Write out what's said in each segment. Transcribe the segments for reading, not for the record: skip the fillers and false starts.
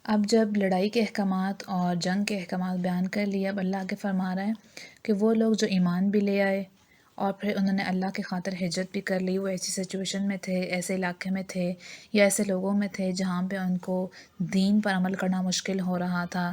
اب جب لڑائی کے احکامات اور جنگ کے احکامات بیان کر لیے، اب اللہ آگے فرما رہا ہے کہ وہ لوگ جو ایمان بھی لے آئے اور پھر انہوں نے اللہ کی خاطر ہجرت بھی کر لی، وہ ایسی سچویشن میں تھے، ایسے علاقے میں تھے یا ایسے لوگوں میں تھے جہاں پہ ان کو دین پر عمل کرنا مشکل ہو رہا تھا،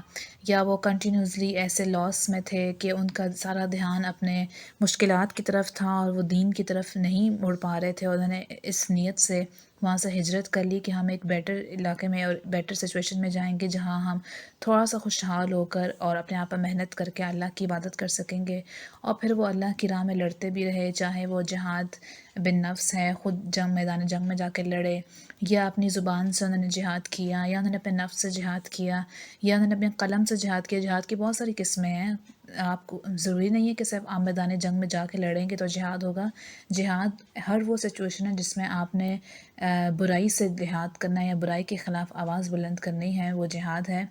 یا وہ کنٹینیوسلی ایسے لاس میں تھے کہ ان کا سارا دھیان اپنے مشکلات کی طرف تھا اور وہ دین کی طرف نہیں مڑ پا رہے تھے، اور انہوں نے اس نیت سے وہاں سے ہجرت کر لی کہ ہم ایک بیٹر علاقے میں اور بیٹر سچویشن میں جائیں گے جہاں ہم تھوڑا سا خوشحال ہو کر اور اپنے آپ پر محنت کر کے اللہ کی عبادت کر سکیں گے۔ اور پھر وہ اللہ کی راہ میں لڑتے بھی رہے، چاہے وہ جہاد بن نفس ہے، خود میدان جنگ میں جا کے لڑے، یا اپنی زبان سے انہوں نے جہاد کیا، یا انہوں نے اپنے نفس سے جہاد کیا، یا انہوں نے اپنے قلم سے جہاد کیا۔ جہاد کی بہت ساری قسمیں ہیں، آپ کو ضروری نہیں ہے کہ صرف آپ میدان جنگ میں جا کے لڑیں گے تو جہاد ہوگا۔ جہاد ہر وہ سچویشن ہے جس میں آپ نے برائی سے جہاد کرنا ہے یا برائی کے خلاف آواز بلند کرنی ہے، وہ جہاد ہے۔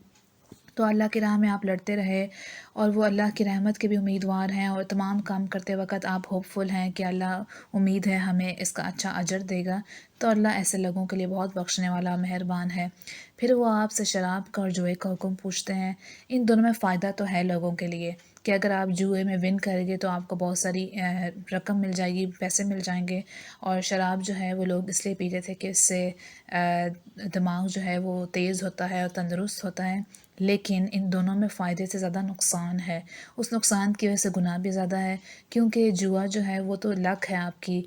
تو اللہ کی راہ میں آپ لڑتے رہے اور وہ اللہ کی رحمت کے بھی امیدوار ہیں، اور تمام کام کرتے وقت آپ ہوپ فل ہیں کہ اللہ امید ہے ہمیں اس کا اچھا اجر دے گا، تو اللہ ایسے لوگوں کے لیے بہت بخشنے والا مہربان ہے۔ پھر وہ آپ سے شراب کا اور جوئے کا حکم پوچھتے ہیں۔ ان دونوں میں فائدہ تو ہے لوگوں کے لیے کہ اگر آپ جوئے میں ون کریں گے تو آپ کو بہت ساری رقم مل جائے گی، پیسے مل جائیں گے، اور شراب جو ہے وہ لوگ اس لیے پیتے تھے کہ اس سے دماغ جو ہے وہ تیز ہوتا ہے اور تندرست ہوتا ہے۔ لیکن ان دونوں میں فائدے سے زیادہ نقصان ہے، اس نقصان کی وجہ سے گناہ بھی زیادہ ہے، کیونکہ جوا جو ہے وہ تو لک ہے آپ کی،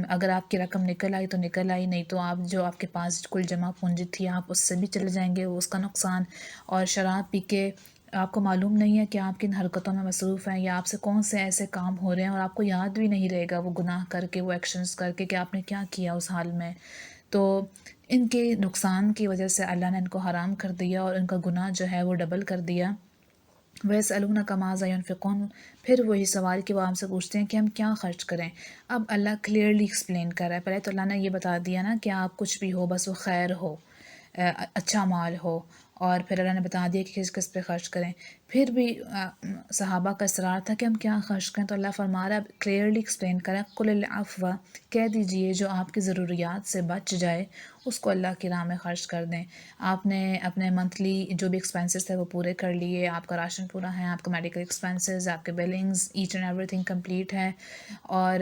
اگر آپ کی رقم نکل آئی تو نکل آئی، نہیں تو آپ جو آپ کے پاس کل جمع پونجی تھی آپ اس سے بھی چلے جائیں گے، وہ اس کا نقصان۔ اور شراب پی کے آپ کو معلوم نہیں ہے کہ آپ کن حرکتوں میں مصروف ہیں یا آپ سے کون سے ایسے کام ہو رہے ہیں، اور آپ کو یاد بھی نہیں رہے گا وہ گناہ کر کے، وہ ایکشنز کر کے کہ آپ نے کیا کیا اس حال میں۔ تو ان کے نقصان کی وجہ سے اللہ نے ان کو حرام کر دیا اور ان کا گناہ جو ہے وہ ڈبل کر دیا۔ وَيَسْأَلُونَكَ مَاذَا يُنْفِقُونَ، پھر وہی سوال کہ وہ ہم سے پوچھتے ہیں کہ ہم کیا خرچ کریں۔ اب اللہ کلیئرلی ایکسپلین کر رہا ہے، پہلے تو اللہ نے یہ بتا دیا نا کہ آپ کچھ بھی ہو بس وہ خیر ہو، اچھا مال ہو، اور پھر اللہ نے بتا دیا کہ کس کس پہ خرچ کریں۔ پھر بھی صحابہ کا اصرار تھا کہ ہم کیا خرچ کریں، تو اللہ فرما رہا ہے کلیئرلی ایکسپلین کریں، قُلِ الْعَفْوَ، کہہ دیجئے جو آپ کی ضروریات سے بچ جائے اس کو اللہ کی راہ میں خرچ کر دیں۔ آپ نے اپنے منتھلی جو بھی ایکسپینسز تھے وہ پورے کر لیے، آپ کا راشن پورا ہے، آپ کا میڈیکل ایکسپینسز، آپ کے billings, each and everything complete ہے، اور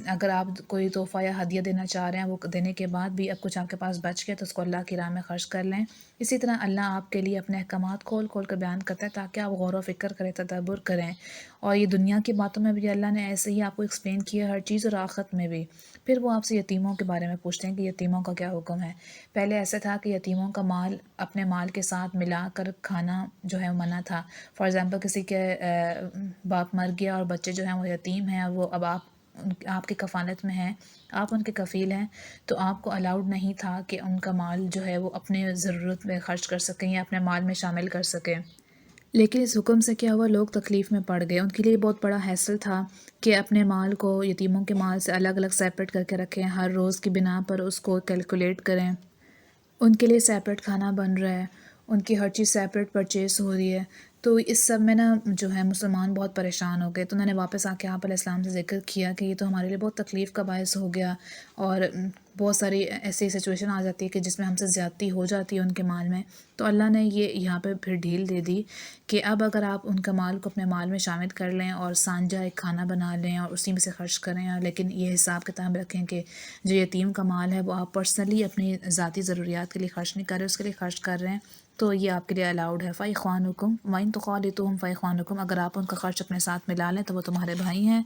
اگر آپ کوئی تحفہ یا ہدیہ دینا چاہ رہے ہیں وہ دینے کے بعد بھی اب کچھ آپ کے پاس بچ گیا تو اس کو اللہ کی راہ میں خرچ کر لیں۔ اسی طرح اللہ آپ کے لیے اپنے احکامات کھول کھول کر بیان کرتا ہے تاکہ آپ غور و فکر کریں، تدبر کریں، اور یہ دنیا کی باتوں میں بھی اللہ نے ایسے ہی آپ کو ایکسپلین کیا ہر چیز، اور آخرت میں بھی۔ پھر وہ آپ سے یتیموں کے بارے میں پوچھتے ہیں کہ یتیموں کا کیا حکم ہے۔ پہلے ایسا تھا کہ یتیموں کا مال اپنے مال کے ساتھ ملا کر کھانا جو ہے وہ منع تھا۔ فار ایگزامپل کسی کے باپ مر گیا اور بچے جو ہیں وہ یتیم ہیں، وہ اب آپ کی کفالت میں ہیں، آپ ان کے کفیل ہیں، تو آپ کو الاؤڈ نہیں تھا کہ ان کا مال جو ہے وہ اپنے ضرورت میں خرچ کر سکیں یا اپنے مال میں شامل کر سکیں۔ لیکن اس حکم سے کیا ہوا، لوگ تکلیف میں پڑ گئے، ان کے لیے بہت بڑا حیصل تھا کہ اپنے مال کو یتیموں کے مال سے الگ الگ سیپریٹ کر کے رکھیں، ہر روز کی بنا پر اس کو کیلکولیٹ کریں، ان کے لیے سیپریٹ کھانا بن رہا ہے، ان کی ہر چیز سیپریٹ پرچیز ہو رہی ہے۔ تو اس سب میں نا جو ہے مسلمان بہت پریشان ہو گئے، تو انہوں نے واپس آ کے آپ علیہ السلام سے ذکر کیا کہ یہ تو ہمارے لیے بہت تکلیف کا باعث ہو گیا، اور بہت ساری ایسی سچویشن آ جاتی ہے کہ جس میں ہم سے زیادتی ہو جاتی ہے ان کے مال میں۔ تو اللہ نے یہ یہاں پہ پھر ڈھیل دے دی کہ اب اگر آپ ان کا مال کو اپنے مال میں شامل کر لیں اور سانجہ ایک کھانا بنا لیں اور اسی میں سے خرچ کریں، لیکن یہ حساب کتاب رکھیں کہ جو یتیم کا مال ہے وہ آپ پرسنلی اپنی ذاتی ضروریات کے لیے خرچ نہیں کر رہے، اس کے لیے خرچ کر رہے ہیں، تو یہ آپ کے لیے الاؤڈ ہے۔ فَإِخْوَانُكُمْ وَإِن تُخَالِطُوهُمْ فَإِخْوَانُكُمْ، اگر آپ ان کا خرچ اپنے ساتھ ملا لیں تو وہ تمہارے بھائی ہیں۔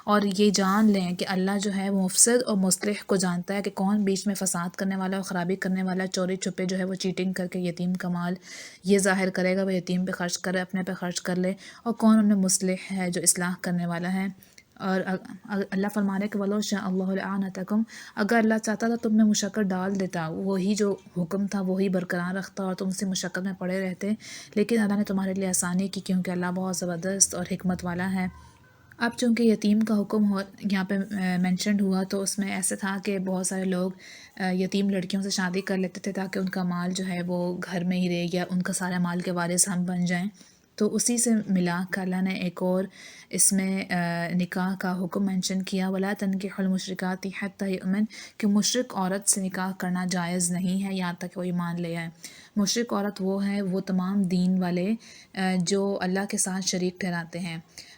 اور یہ جان لیں کہ اللہ جو ہے وہ مفسد اور مصلح کو جانتا ہے کہ کون بیچ میں فساد کرنے والا اور خرابی کرنے والا، چوری چھپے جو ہے وہ چیٹنگ کر کے یتیم کا مال یہ ظاہر کرے گا وہ یتیم پہ خرچ کرے، اپنے پہ خرچ کر لے، اور کون ان میں مصلح ہے جو اصلاح کرنے والا ہے۔ اور اللہ فرمانے کہ وَلَوْ شَاءَ اللَّهُ لَأَعْنَتَكُمْ، اگر اللہ چاہتا تھا تم میں مشقت ڈال دیتا، وہی جو حکم تھا وہی برقرار رکھتا اور تم اسی مشقت میں پڑے رہتے، لیکن اللہ نے تمہارے لیے آسانی کی کیونکہ اللہ بہت زبردست اور حکمت والا ہے۔ اب چونکہ یتیم کا حکم یہاں پہ مینشنڈ ہوا، تو اس میں ایسا تھا کہ بہت سارے لوگ یتیم لڑکیوں سے شادی کر لیتے تھے تاکہ ان کا مال جو ہے وہ گھر میں ہی رہے یا ان کا سارا مال کے وارث ہم بن جائیں۔ تو اسی سے ملا کر اللہ نے ایک اور اس میں نکاح کا حکم منشن کیا، وَلَا تَنْكِحُوا الْمُشْرِكَاتِ حَتَّى يُؤْمِنْ، کہ مشرک عورت سے نکاح کرنا جائز نہیں ہے یہاں تک کہ وہ ایمان لے آئے۔ مشرک عورت وہ ہے، وہ تمام دین والے جو اللہ کے ساتھ شریک ٹھہراتے ہیں۔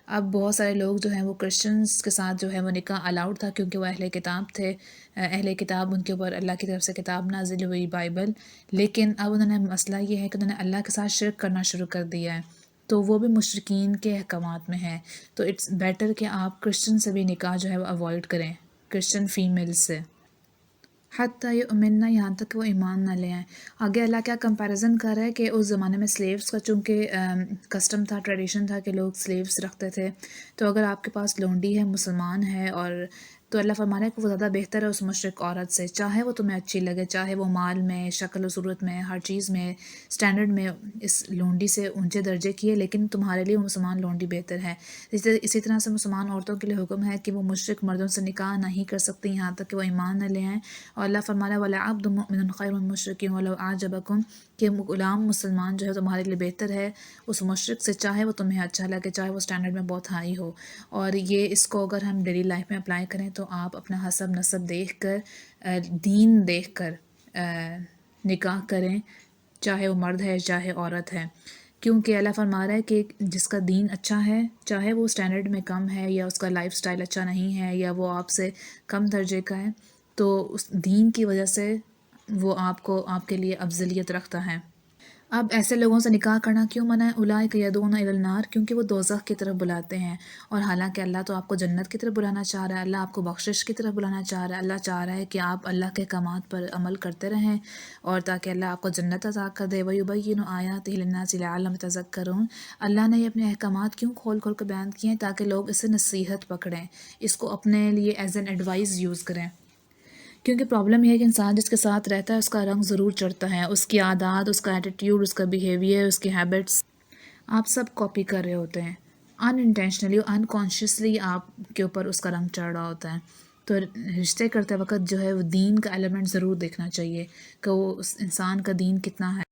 اب بہت سارے لوگ جو ہیں وہ کرسچنز کے ساتھ جو ہے وہ نکاح الاؤڈ تھا کیونکہ وہ اہل کتاب تھے، اہل کتاب ان کے اوپر اللہ کی طرف سے کتاب نازل ہوئی بائبل، لیکن اب انہوں نے مسئلہ یہ ہے کہ انہوں نے اللہ کے ساتھ شرک کرنا شروع کر دیا ہے، تو وہ بھی مشرکین کے احکامات میں ہے۔ تو اٹس بیٹر کہ آپ کرسچن سے بھی نکاح جو ہے وہ اوائڈ کریں، کرسچن فیمیل سے، حتیٰ یؤمننا، یہاں تک کہ وہ ایمان نہ لے آئیں۔ آگے اللہ کیا کمپیریزن کر رہا ہے کہ اس زمانے میں سلیوز کا چونکہ کسٹم تھا، ٹریڈیشن تھا کہ لوگ سلیوز رکھتے تھے، تو اگر آپ کے پاس لونڈی ہے، مسلمان ہے، اور تو اللہ فرما رہا ہے کہ وہ زیادہ بہتر ہے اس مشرک عورت سے، چاہے وہ تمہیں اچھی لگے، چاہے وہ مال میں، شکل و صورت میں، ہر چیز میں، سٹینڈرڈ میں اس لونڈی سے اونچے درجے کی ہے، لیکن تمہارے لیے وہ مسلمان لونڈی بہتر ہے۔ اسی طرح سے مسلمان عورتوں کے لیے حکم ہے کہ وہ مشرک مردوں سے نکاح نہیں کر سکتی یہاں تک کہ وہ ایمان نہ لے آئیں، اور اللہ فرما رہا ہے وَلَعَبْدٌ مُؤْمِنٌ خَيْرٌ مِّن مُشْرِكٍ وَلَوْ أَعْجَبَكُمْ، کہ غلام مسلمان جو ہے تمہارے لیے بہتر ہے اس مشرک سے، چاہے وہ تمہیں اچھا لگے، چاہے وہ سٹینڈرڈ میں بہت ہائی ہو۔ اور یہ اس کو اگر ہم ڈیلی لائف میں اپلائی کریں تو آپ اپنا حسب نسب دیکھ کر، دین دیکھ کر نکاح کریں، چاہے وہ مرد ہے چاہے عورت ہے، کیونکہ اللہ فرما رہا ہے کہ جس کا دین اچھا ہے، چاہے وہ سٹینڈرڈ میں کم ہے یا اس کا لائف سٹائل اچھا نہیں ہے یا وہ آپ سے کم درجے کا ہے، تو اس دین کی وجہ سے وہ آپ کے لیے افضلیت رکھتا ہے۔ اب ایسے لوگوں سے نکاح کرنا کیوں منع ہے؟ اولئک یدعون الی النار، کیونکہ وہ دوزخ کی طرف بلاتے ہیں، اور حالانکہ اللہ تو آپ کو جنت کی طرف بلانا چاہ رہا ہے، اللہ آپ کو بخشش کی طرف بلانا چاہ رہا ہے، اللہ چاہ رہا ہے کہ آپ اللہ کے احکامات پر عمل کرتے رہیں اور تاکہ اللہ آپ کو جنت عطا کر دے۔ وَيُبَيِّنُ آیَاتِهِ لِلنَّاسِ لَعَلَّهُمْ يَتَذَكَّرُونَ، اللہ نے یہ اپنے احکامات کیوں کھول کھول کر بیان کیے ہیں؟ تاکہ لوگ اسے نصیحت پکڑیں، اس کو اپنے لیے ایز این ایڈوائز یوز کریں۔ کیونکہ پرابلم یہ ہے کہ انسان جس کے ساتھ رہتا ہے اس کا رنگ ضرور چڑھتا ہے، اس کی عادات، اس کا ایٹیٹیوڈ، اس کا بیہیویئر، اس کی ہیبٹس آپ سب کاپی کر رہے ہوتے ہیں، ان انٹینشنلی اور انکانشیسلی آپ کے اوپر اس کا رنگ چڑھ رہا ہوتا ہے۔ تو رشتے کرتے وقت جو ہے وہ دین کا ایلیمنٹ ضرور دیکھنا چاہیے کہ وہ اس انسان کا دین کتنا ہے۔